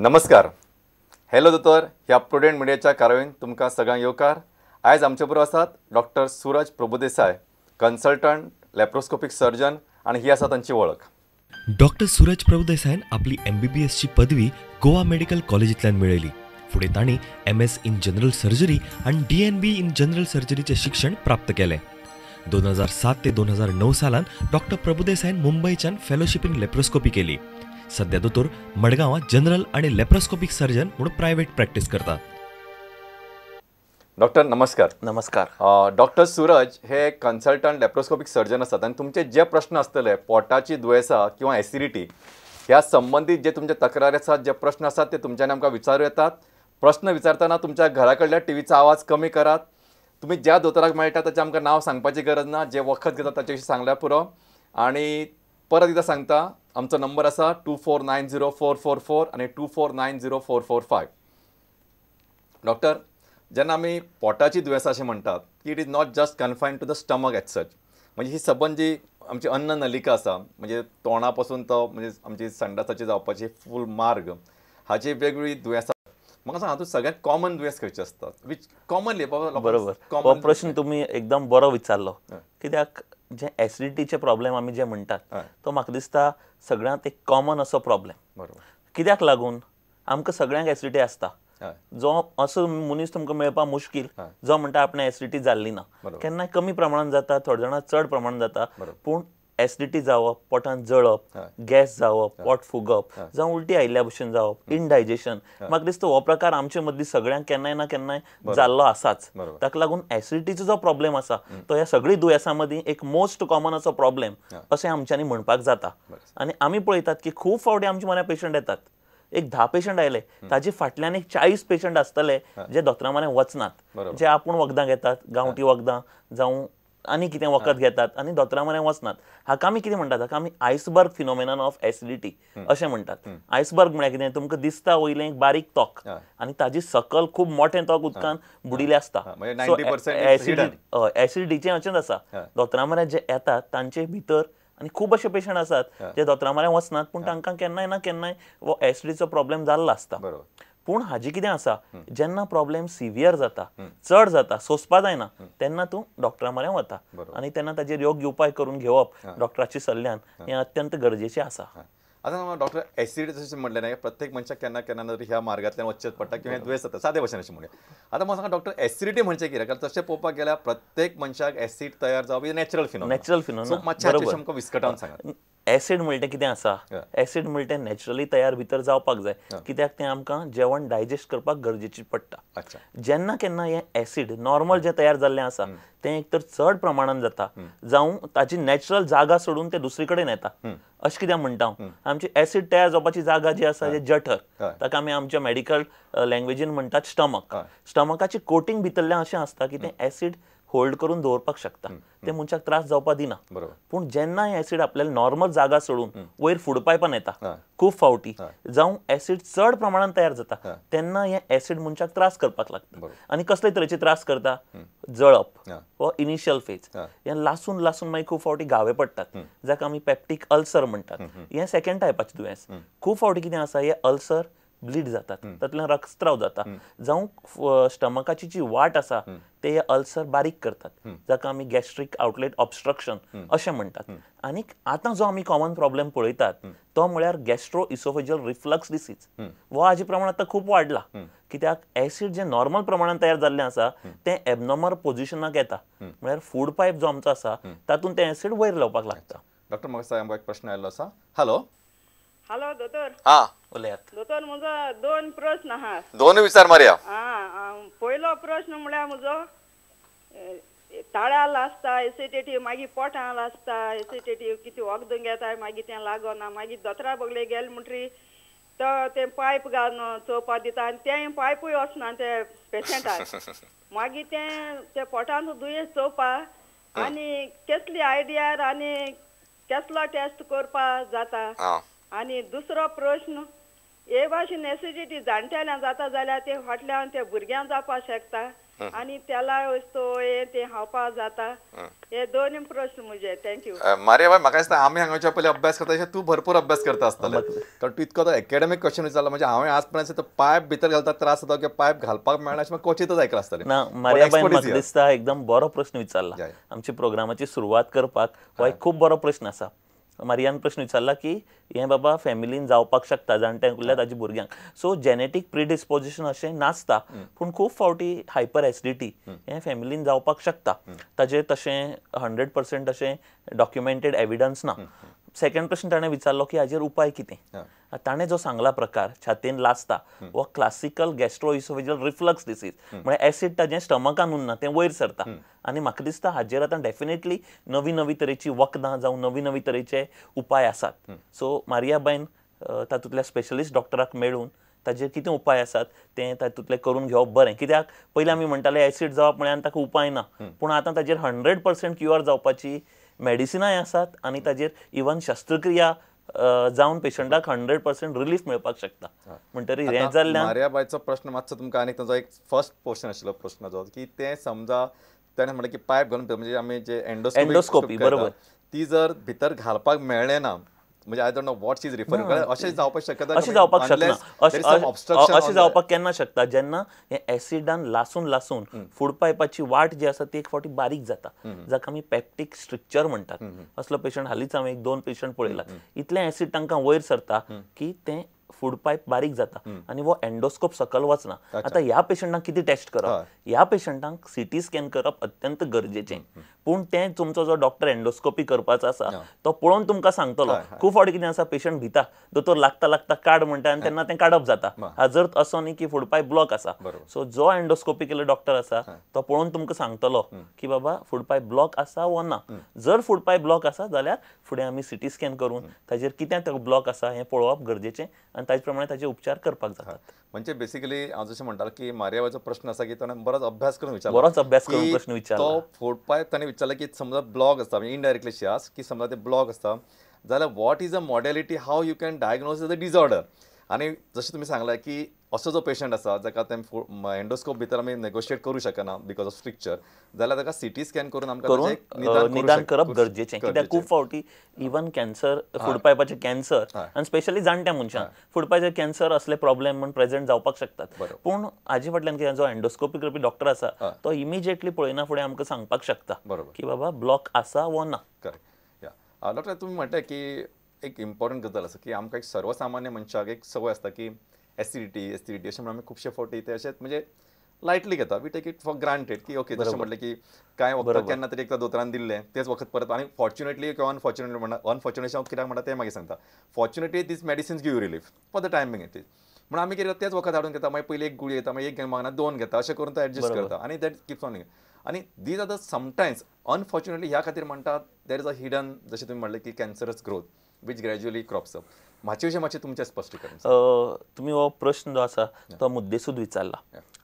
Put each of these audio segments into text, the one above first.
नमस्कार. हॅलो दोतोर, ह्या प्रुडंट मिडियाच्या कार्यावळीन तुमकां सगळ्यांक येवकार. आयज आमचे बरोबर आसात doctor Suraj Prabhudesai, consultant laparoscopic surgeon, आणि ही आसा तांची वळख. डॉक्टर सूरज प्रभुदेसायन आपली MBBS ची पदवी गोवा मेडिकल कॉलेजींतल्यान मेळयली. फुडें तांणी MS इन जनरल सर्जरी आनी DNB इन जनरल सर्जरीचे शिक्षण प्राप्त केलें. 2007 ते 2009 सालान डॉक्टर प्रभुदेसायन मुंबईच्यान फेलोशिप इन लॅप्रोस्कोपी केली. सध्या दोतोर मडगांवां जनरल आणि लॅप्रोस्कोपिक सर्जन म्हणून प्रायव्हेट प्रॅक्टिस करतात. डॉक्टर नमस्कार. नमस्कार. डॉक्टर सूरज हे कन्सल्टंट लॅप्रोस्कोपिक सर्जन आसात आणि तुमचे जे प्रश्न असतले पोटाची दुयेंसां किंवा एसिडिटी ह्या संबंधित जे तुमचे तक्रारी आसात, जे प्रश्न आसात ते तुमच्यानी आमकां विचारूं येतात. प्रश्न विचारतना तुमच्या घरा कडल्या टीव्हीचा आवाज कमी करात. तुम्ही ज्या दोतोराक मेळटा ताचें आमकां नांव सांगपाची गरज ना, जे वखद घेतात ताचे विशीं सांगल्यार पुरो. आणि परत एकदां सांगता, आमचो नंबर आसा 24904444 आणि 24904445. डॉक्टर, जेन्ना आमी पोटाची दुयेंसां अशें म्हणटात की it is not just confined to the stomach as such, म्हणजे ही सबंद जी आमची अन्न नलिका आसा, म्हणजे तोंडा पासून तो म्हणजे आमची संडासाची जावपाची फूल मार्ग, हाची वेगवेगळी दुयेंसां. म्हाका सांग, हातूंत सगळ्यात कॉमन दुयेंस खंयचे असतात, विच कॉमनली? बरोबर, हो प्रश्न तुम्ही एकदम बरो विचारलो. कित्याक जे एसिडिटीचे प्रॉब्लेम आमी जे म्हणटात तो म्हाका दिसता सगळ्यांत एक कॉमन असो प्रॉब्लेम. बरोबर. कित्याक लागून आमकां सगळ्यांक एसिडिटी आसता. जो असो मनीस तुमकां मेळपा मुश्कील जो म्हणटा आपणे एसिडिटी जाल्ली ना. केन्नाय कमी प्रमाणात जाता, थोड्या जाणां चड प्रमाणात जाता. पूण एसिडिटी जावप, पोटांत जळप, गॅस जावप, पोट फुगप, जावं उलटी आयिल्ल्या भशेन जावप, इनडायजेशन, म्हाका दिसता हो प्रकार आमचे मदली सगळ्यांक केन्नाय ना केन्नाय जाल्लो आसाच. ताका लागून एसिडिटीचो जो प्रॉब्लेम आसा तो ह्या सगळी दुयेंसां मदीं एक मोस्ट कॉमन असो प्रॉब्लेम अशें आमच्यांनी म्हणपाक जाता. आनी आमी पळयतात की खूब फावटी आमचे म्हऱ्या पेशंट येतात. एक 10 पेशंट आयले, ताजे फाटल्यान एक 40 पेशंट आसतले जे दोतोरा म्हऱ्या वचनात, जे आपूण वखदां घेतात, गांवठी वखदां जावं आनी कितें वखद घेतात आनी दोतोरा म्हऱ्या वचनात. हाका आमी कितें म्हणटात? हाका आमी आयसबर्ग फिनोमेनन ऑफ एसिडिटी अशें म्हणटात. आयसबर्ग म्हळ्यार कितें? तुमकां दिसता वयलें एक बारीक तोक आनी ताजी सकल खूब मोठें तोक उदकान बुडिल्लें आसता. एसिडिटीचें अशेंच आसा. दोतोरा म्हऱ्या जे येतात तांचे भितर आनी खूब अशे पेशंट आसात जे दोतोरा म्हऱ्या वचनात, पूण तांकां केन्नाय ना केन्नाय हो एसिडिटीचो प्रॉब्लेम जाल्लो आसता. पूण हाजी कितें आसा, जेन्ना प्रॉब्लेम सिवियर जाता, चड जाता, सोंसपा जायना, तेन्ना तूं डॉक्टरा म्हऱ्या वता आनी तेन्ना ताजेर योग्य उपाय करून घेवप डॉक्टराच्या सल्ल्यान हें अत्यंत गरजेचें आसा. आता डॉक्टर, एसिडिटी जशें म्हटलें ना, प्रत्येक मनशाक केन्ना केन्ना तरी ह्या मार्गांतल्यान वचचेच पडटा किंवा हें दुयेंस जाता, सादे भाशेन अशें म्हणया. आता म्हाका सांगा डॉक्टर, एसिडिटी म्हणजे कितें? कारण तशें पळोवपाक गेल्यार प्रत्येक मनशाक एसिड तयार जावप ही नॅचरल फिनोमेना. सो मातशें हाचेर आमकां विस्कटावन सांगात. एसिड म्हणटा कितें आसा? एसिड म्हणटा नॅचरली तयार भितर जावपाक जाय, कित्याक तें आमकां जेवण डायजेस्ट करपाक गरजेचें पडटा. जेन्ना केन्ना हें एसिड नॉर्मल जें तयार जाल्लें आसा तें एक तर चड प्रमाणान जाता, जावं ताची नॅचरल जागा सोडून तें दुसरे कडेन येता. अशें कित्याक म्हणटा हांव? आमची एसिड तयार जावपाची जागा जी आसा, जे जठर, ताका आमी आमच्या मेडिकल लँग्वेजीन म्हणटात स्टमक. स्टमकाची कोटिंग भितरल्यान अशें आसता की तें एसिड होल्ड करून दवरपाक शकता, ते मनशाक त्रास जावपाक दिना. पूण जेन्ना हें एसिड आपल्याला नॉर्मल जागा सोडून वयर फूड पायपान येता, खूब फावटी जावं एसिड चड प्रमाणान तयार जाता, तेन्ना हें एसिड मनशाक त्रास करपाक लागता. आनी कसले तरेचे त्रास करता? जळप हो इनिशियल फेज. हें लासून लासून मागीर खूब फावटी घावे पडटात, जाका आमी पेप्टीक अल्सर म्हणटात. हें सेकंड टायपाचें दुयेंस. खूब फावटी कितें आसा, हे अल्सर ब्लीड जातात, तातूंतल्यान रक्तस्त्राव जाता, जावं स्टमकाची जी वाट आसा ते हे अल्सर बारीक करतात, जाका आमी गॅस्ट्रीक आउटलेट ऑब्स्ट्रक्शन अशें म्हणटात. आनी आतां जो आमी कॉमन प्रॉब्लेम पळयतात तो म्हळ्यार गॅस्ट्रो इसोफेजियल रिफ्लक्स डिसीज. हो हाजे प्रमाण आतां खूब वाडला, कित्याक एसिड जें नॉर्मल प्रमाणान तयार जाल्लें आसा तें एबनॉर्मल पोजिशनाक येता, म्हळ्यार फूड पायप जो आमचो आसा तातूंत तें एसिड वयर लावपाक लागता. डॉक्टर, म्हाका एक प्रश्न आयल्लो आसा. हॅलो. हॅलो दोतोर. उलयात. दोतोर, म्हजो 2 प्रश्न आहा. दोन विचार मारया. पयलो प्रश्न म्हळ्यार म्हजो ताळ्याल आसता एसिडिटी, मागीर पोटाल आसता एसिडिटी, कितें वखद घेताय मागीर तें लागना, मागीर दोतोरा बगले गेले म्हणटरी तो तें पायप घालून चोवपा दिता आनी तें पायपूय वचना ते पेशंटाक. मागीर तें पोटान दुयेंस चोवपा आनी कसली आयडियार आनी कसलो टेस्ट करपा जाता. आनी दुसरो प्रश्न, हे भाशेन एसिडिटी जाणट्याल्यान जाता जाल्यार ते फाटल्यान ते भुरग्यांक जावपाक शकता आणि त्याला तो ते हावपा जाता हे दोन्ही प्रश्न म्हणजे थँक्यू. मारिया म्हाका दिसता आमी हांगाच्या पयलीं अभ्यास करता तशें तूं भरपूर अभ्यास करता आसतलें, कारण तूं इतको तो एकेडमीक क्वेश्चन विचारला. म्हणजे हांवें आज पर्यंत पायप भितर घालता त्रास जाता किंवा पायप घालपाक मेळना अशें क्वचितच आयकलां आसतलें. ना मारियाबाईन म्हाका दिसता एकदम बरो प्रश्न विचारला. आमची प्रोग्रामाची सुरवात करपाक हो एक खूब बरो प्रश्न आसा. मारियान प्रश्न विचारला की हे बाबा फॅमिलीन जावपाक शकता जाणट्यांक उरल्या ताच्या भुरग्यांक. सो जेनेटीक प्रिडिस्पोजिशन अशें नासता, पूण खूब फावटी हायपर एसिडिटी हे फॅमिलीन जावपाक शकता. ताजेर तशें 100% अशें डॉक्युमेंटेड एविडन्स ना. सेकंड प्रश्न ताणें विचारलो की हाजेर उपाय कितें. ताणें जो सांगला प्रकार छातीन लासता हो क्लासिकल गॅस्ट्रोइसोफेजियल रिफ्लक्स डिसीज, म्हणजे एसिड ताजें स्टमकान उरना तें वयर सरता. आनी म्हाका दिसता हाजेर आतां डेफिनेटली नवी नवी तरेची वखदां जावं नवी नवी तरेचे उपाय आसात. सो मारियाबाईन तातूंतल्या स्पेशलिस्ट डॉक्टराक मेळून ताजेर कितें उपाय आसात ते तातूंतले करून घेवप बरें. कित्याक पयलीं आमी म्हणटाले एसिड जावप म्हळ्यार ताका उपाय ना, पूण आतां ताजेर 100% क्युअर जावपाची मेडिसिनाय आसात आनी ताजेर इवन शस्त्रक्रिया जावन पेशंटाक 100% रिलीफ मेळपाक शकता. म्हणटरी हें जाल्ल्यान मारियाबाईचो प्रश्न मातसो तुमकां आनी ताजो एक फर्स्ट क्वेश्चन आशिल्लो प्रश्नाचो की ते समजा ताणें म्हणलें की पायप घालून म्हणजे आमी जे एंडोस्कोपी बरोबर ती जर भितर घालपाक मेळ्ळें ना, म्हणजे I don't know what she is referring, अशें जावपाक शकता. अशें जावपाक शकना. अशें जावपाक केन्ना शकता जेन्ना हें एसिडान लासून लासून फूड पायपाची वाट जी आसा ती एक फावटी बारीक जाता, जाका आमी पेप्टीक स्ट्रिक्चर म्हणटात. असलो पेशंट हालींच हांवें 1-2 पेशंट पळयला. इतलें एसिड तांकां वयर सरता की तें फूड पायप बारीक जाता आनी वो एंडोस्कोप सकल वचना. आतां ह्या पेशंटांक कितें टेस्ट करप, ह्या पेशंटांक सीटी स्कॅन करप अत्यंत गरजेचें. पूण तें तुमचो जो डॉक्टर एंडोस्कोपी करपाचो आसा तो पळोवन तुमकां सांगतलो. खूब फावटी कितें आसा पेशंट भिता, दोतोर लागता लागता काड म्हणटा आनी तेन्ना तें काडप जाता. हाजर असो न्ही की फूड पायप ब्लॉक आसा. सो जो एंडोस्कोपी केलो डॉक्टर आसा तो पळोवन तुमकां सांगतलो की बाबा फूड पायप ब्लॉक आसा वा ना. जर फूड पायप ब्लॉक आसा जाल्यार फुडें आमी सीटी स्कॅन करून ताजेर कितें तो ब्लॉक आसा हें पळोवप गरजेचें आनी ताजे प्रमाणे ताजे उपचार करपाक जातात. म्हणजे बेसिकली हांव जशें म्हणटालो की मारियाबाईचो प्रश्न आसा की ताणें बरोच अभ्यास करून विचारलो. बरोच अभ्यास करून प्रश्न विचारला. तो फूड पायप ताणें विचारलें की समजा ब्लॉक आसता, म्हणजे इनडायरेक्टली शी आस्क की समजा ते ब्लॉक आसता जाल्यार what is a modality how you can diagnose the disorder. आनी जशें तुमी सांगलां की असो जो पेशंट आसा जाका तें एंडोस्कोप भितर आमी नेगोशिएट करूं शकना बिकॉज ऑफ स्ट्रिक्चर, जाल्यार ताका सीटी स्कॅन करून आमकां निदान करप गरजेचें. कित्याक खूब फावटी इवन कॅन्सर, फूड पायपाचें कॅन्सर आनी स्पेशली जाणट्या मनशांक फूड पायपाचें कॅन्सर असले प्रॉब्लेम म्हण प्रेझेंट जावपाक शकतात. पूण हाजे फाटल्यान कितें जो एंडोस्कोपी करपी डॉक्टर आसा तो इमिजिएटली पळयना फुडें आमकां सांगपाक शकता की बाबा ब्लॉक आसा वा ना. करेक्ट. डॉक्टर तुमी म्हणटा की एक इम्पॉर्टंट गजाल आसा की आमकां एक सर्वसामान्य मनशाक एक संवय आसता की एसिडिटी अशें म्हणून आमी खुबशे फावटी ते अशेंच म्हणजे लायटली घेता, we take it for granted की ओके. जशें म्हटलें की कांय वखद केन्ना तरी एकदा दोतोरान दिल्लें तेच वखद परत. आनी फॉर्च्युनेटली किंवा अनफॉर्च्युनेटली म्हणटा, अनफॉर्च्युनेटली हांव कित्याक म्हणटा तें मागीर सांगता. Fortunately these medicines give relief for the time being it is. म्हणून आमी कितें तेच वखद हाडून घेता, मागीर पयलीं एक गुळी घेता, मागीर एक मागना 2 घेता, अशें करून तो एडजस्ट करता आनी दॅट कीप्स ऑन. आनी these are the sometimes unfortunately ह्या खातीर म्हणटात देर इज अ हिडन, जशें तुमी म्हणलें की cancerous growth which gradually crops up. मातशें विशय मातशें तुमचें स्पश्टीकरण. तुमी हो प्रश्न जो आसा तो मुद्देसूद विचारला.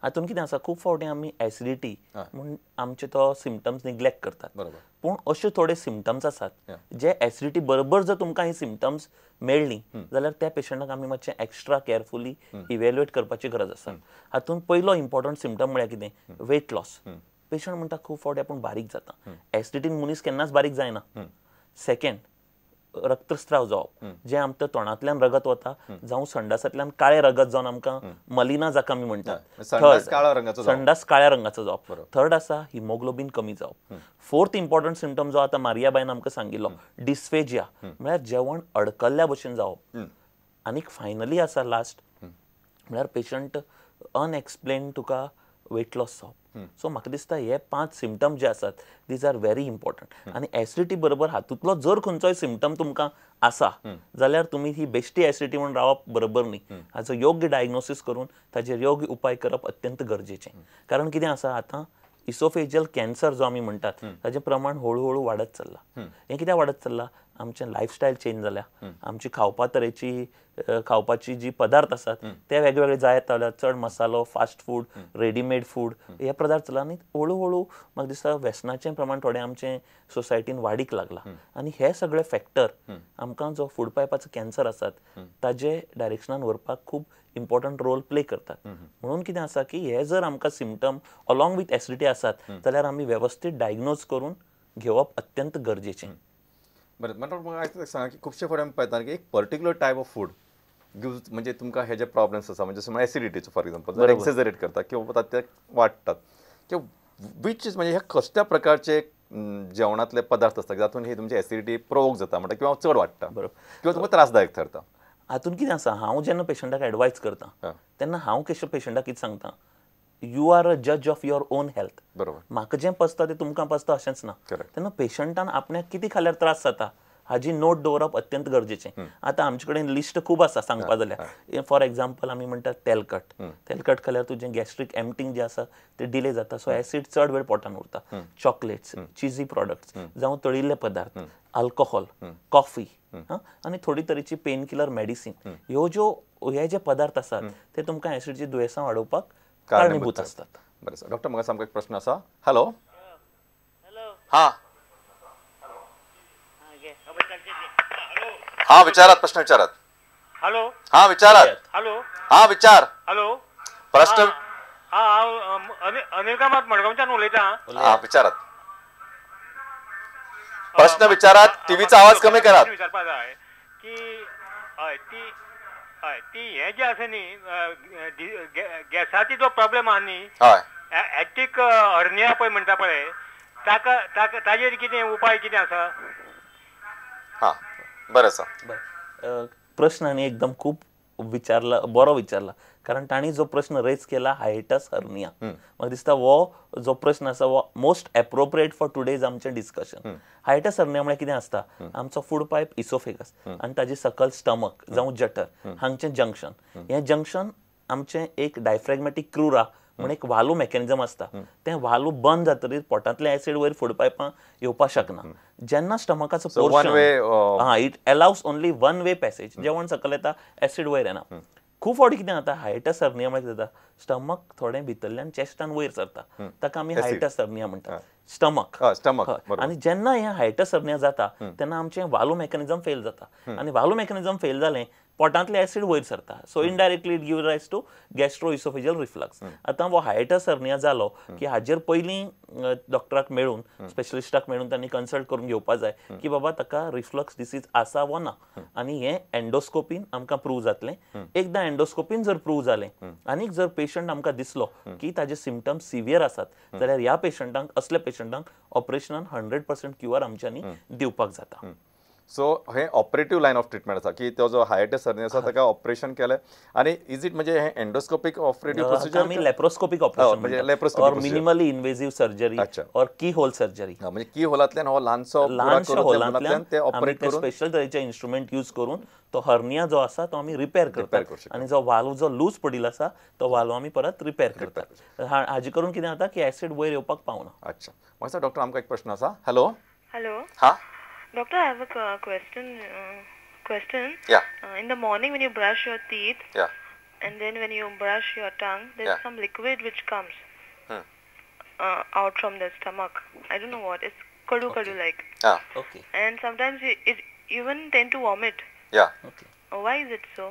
हातून कितें आसा, खूब फावटी आमी एसिडिटी म्हूण आमचे तो सिम्पटम्स निग्लेक्ट करतात. पूण अशे थोडे सिम्पटम्स आसात जे एसिडिटी बरोबर जर तुमकां ही सिम्पटम्स मेळ्ळी जाल्यार त्या पेशंटाक आमी मातशें एक्स्ट्रा केअरफुली इवॅल्युएट करपाची गरज आसा. हातून पयलो इम्पॉर्टंट सिम्पटम म्हळ्यार कितें, वेट लॉस. पेशंट म्हणटा खूब फावटी आपूण बारीक जाता. एसिडिटीन मनीस केन्नाच बारीक जायना. सेकंड, रक्तस्त्राव जावप, जे आमच्या तोंडांतल्यान रगत वता जावं संडासांतल्यान काळें रगत जावन आमकां मलिना जाका आमी म्हणटात, संडास काळ्या रंगाचो जावप. थर्ड आसा हिमोग्लोबीन कमी जावप. फोर्थ इम्पॉर्टंट सिम्पटम जो आतां मारियाबाईन आमकां सांगिल्लो डिस्फेजिया, म्हळ्यार जेवण अडकल्ल्या भशेन जावप. आनीक फायनली आसा लास्ट म्हळ्यार पेशंट अनएक्सप्लेन तुका वेट लॉस जावप. सो म्हाका दिसता हे 5 सिम्पटम जे आसात दीज आर व्हेरी इम्पॉर्टंट. आनी एसिडिटी बरोबर हातूंतलो जर खंयचोय सिम्पटम तुमकां आसा जाल्यार तुमी ही बेश्टी एसिडिटी म्हणून रावप बरोबर न्ही. हाचो योग्य डायग्नोसीस करून ताचेर योग्य उपाय करप अत्यंत गरजेचें. कारण कितें आसा, आतां इसोफेजियल कॅन्सर जो आमी म्हणटात ताचें प्रमाण हळू हळू वाडत चल्लां. हें कित्याक वाडत चल्लां, आमचे लायफस्टायल चेंज जाल्या आमची खावपाची जी पदार्थ आसात ते वेगवेगळे जायत रावल्यात चड मसालो फास्ट फूड रेडीमेड फूड हे पदार्थ चला आनी हळू हळू म्हाका दिसता व्यसनाचें प्रमाण थोडें आमचे सोसायटीन वाडीक लागला आनी हे सगळे फॅक्टर आमकां जो फूड पायपाचो कॅन्सर आसात ताजे डायरेक्शनान व्हरपाक खूब इम्पॉर्टंट रोल प्ले करतात म्हणून कितें आसा की हे जर आमकां सिम्पटम अलॉंग विथ एसिडिटी आसात जाल्यार आमी वेवस्थीत डायग्नोज करून घेवप अत्यंत गरजेचें. बरें म्हाका सांगा की खुबशे फावटी आमी पळयता की एक particular type of food gives म्हणजे तुमकां हे जे प्रॉब्लेम्स आसा म्हणजे एसिडिटीचो फॉर एक्झाम्पल जर एक्सेजरेट करता किंवा ते वाडटात किंवा वीच म्हणजे हे कसल्या प्रकारचे जेवणातले पदार्थ आसता जातून ही तुमची एसिडिटी प्रोवोक जाता म्हणटा किंवा चड वाडटा किंवा तुमकां त्रासदायक ठरता. हातून कितें आसा हांव जेन्ना पेशंटाक एडवायज करता तेन्ना हांव कशें पेशंटाक कितें सांगता यू आर अ जज ऑफ युअर ओन हेल्थ. बरोबर म्हाका जें पसता तें तुमकां पसता अशेंच ना तेन्ना पेशंटान आपल्याक कितें खाल्यार त्रास जाता हाजी नोट दवरप अत्यंत गरजेचें. आतां आमचे कडेन लिस्ट खूब आसा सांगपा जाल्यार फॉर एक्झाम्पल आमी म्हणटात तेलकट खाल्यार तुजें गॅस्ट्रीक एम्पटींग जें आसा तें डिले जाता सो एसीड चड वेळ पोटान उरता. चॉकलेट्स चिजी प्रॉडक्ट्स जावं तळिल्ले पदार्थ अल्कोहॉल कॉफी आनी थोडी तरेची पेन किलर मेडिसीन हे जे पदार्थ आसात ते तुमकां एसिडची दुयेंसां वाडोवपाक कारणीभूत असतात. बरें डॉक्टर म्हाका सामको एक प्रश्न आसा. हॅलो हां हां विचारात प्रश्न विचारात. हॅलो हां विचारात. हॅलो हां विचार. हॅलो प्रश्न हांव अनिल कामत मडगांवच्यान उलयतां. हां विचारात प्रश्न विचारात टीव्हीचा आवाज कमी करात. विचारपा जाय की हय ती हे जे आसा न्ही गॅसाची जो प्रॉब्लेम आहा न्ही ॲक्टिक हर्निया पळय म्हणटा पळय ताजेर कितें उपाय कितें आसा. हां बरें आसा. प्रश्न आनी एकदम खूब बरो विचारला कारण तांणी जो प्रश्न रेज केला हायटस हर्निया म्हाका दिसता हो जो प्रश्न आसा हो मोस्ट एप्रोप्रिएट फॉर टुडेज आमचें डिस्कशन. हायटस हर्निया म्हळ्यार कितें आसता आमचो फूड पायप इसोफेगस आनी ताजे सकल स्टमक जावं जटर हांगचें जंक्शन हें जंक्शन आमचें एक डायफ्रॅग्मॅटीक क्रुरा म्हण एक वालू मेकॅनिझम आसता तें वालू बंद जातकीर पोटांतलें एसीड वयर फूड पायपां येवपाक शकना. जेन्ना स्टमकाचो portion it allows only one way passage जेवण सकयल येता एसीड वयर येना. खूब फावटी कितें जाता हायटस हर्निया म्हळ्यार कितें जाता स्टमक थोडें भितरल्यान चेस्टान वयर सरता ताका आमी हायटस हर्निया म्हणटा स्टमक आनी जेन्ना हें हायटस हर्निया जाता तेन्ना आमचें वालू मेकॅनिझम फेल जाता आनी वालू मेकॅनिझम फेल जालें पोटांतलें एसीड वयर सरता सो इनडायरेक्टली इट गिव्ह रायज टू गॅस्ट्रो इसोफेजियल रिफ्लक्स. आतां हो हायटस हर्निया जालो की हाजेर पयलीं डॉक्टराक मेळून स्पेशलिस्टाक मेळून तांणी कन्सल्ट करून घेवपा जाय की बाबा ताका रिफ्लक्स डिसीज आसा वा ना आनी हें एंडोस्कोपीन आमकां प्रूव जातलें. एकदां एंडोस्कोपीन जर प्रूव जालें आनीक जर पेशंट आमकां दिसलो की ताजे सिम्पटम्स सिवियर आसात जाल्यार ह्या पेशंटांक असल्या पेशंटांक ऑपरेशनान 100% क्युअर आमच्यांनी दिवपाक जाता. सो हे ऑपरेटिव्ह लायन ऑफ ट्रिटमेंट आसा की तो जो हायटस हर्निया आसा ताका ऑपरेशन केलें आनी इज इट म्हणजे हे एंडोस्कोपिक ऑपरेटिव्ह प्रोसिजर आमी लॅप्रोस्कोपिक ऑपरेशन म्हणजे or laparoscopic minimally invasive surgery or key hole surgery. म्हणजे की होलांतल्यान हो ल्हानसो होलांतल्यान ते ऑपरेट करून स्पेशल तरेचे इन्स्ट्रुमेंट यूज करून तो हर्निया जो आसा तो आमी रिपेर करतात आनी जो वाल्व जो लूज पडिल्लो आसा तो वाल्व आमी परत रिपेर करतात. हाजे करून कितें जाता की एसिड वयर येवपाक पावना. अच्छा मातसो डॉक्टर आमकां एक प्रश्न आसा. Hello Hello. हां Doctor, I have a question. Yeah. In the morning when you brush your teeth, Yeah. and then when you brush your tongue, there's Yeah. some liquid which comes out from the stomach. I don't know what. It's kadu like. Okay. And sometimes it even tend to vomit. Yeah. Okay. Why is it so?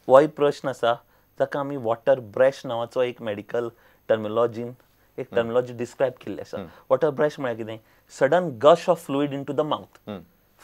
हो एक प्रश्न आसा जाका आमी water brush नांवाचो एक medical terminology describe केल्ली आसा. वॉटर ब्रश म्हळ्यार कितें sudden gush of fluid into the mouth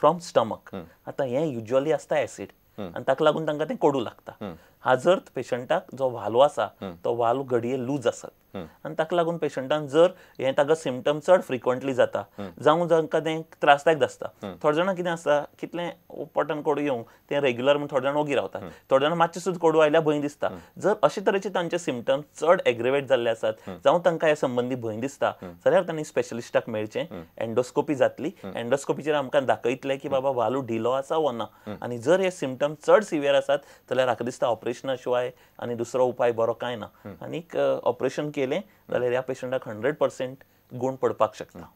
from stomach. आतां हें युजली आसता एसीड आनी ताका लागून तांकां तें कडू लागता. हाजर पेशंटाक जो वालो आसा तो वालो घडये लूज आसत आनी ताका लागून पेशंटान जर हें ताका सिम्पटम चड फ्रिक्वंटली जाता जावं तांकां तें त्रासदायक आसता. थोडे जाणां कितें आसता कितलें पोटान कडू येवंक तें रेग्युलर म्हूण थोडे जाण ओगी रावतात. थोडे जाणां मातशें सुद्दां कडू आयल्यार भंय दिसता. जर अशे तरेचे तांचे सिम्पटम चड एग्रिवेट जाल्ले आसात जावं तांकां ह्या संबंदी भंय दिसता जाल्यार तांणी स्पेशलिस्टाक मेळचें. एंडोस्कोपी जातली. एंडोस्कोपीचेर आमकां दाखयतले की बाबा वालो ढिलो आसा वा ना आनी जर हे सिम्पटम चड सिवियर आसात जाल्यार म्हाका दिसता ऑपरेशना शिवाय आनी दुसरो उपाय बरो कांय ना. आनीक ऑपरेशन केलें जाल्यार ह्या पेशंटाक 100% गूण पडपाक शकता.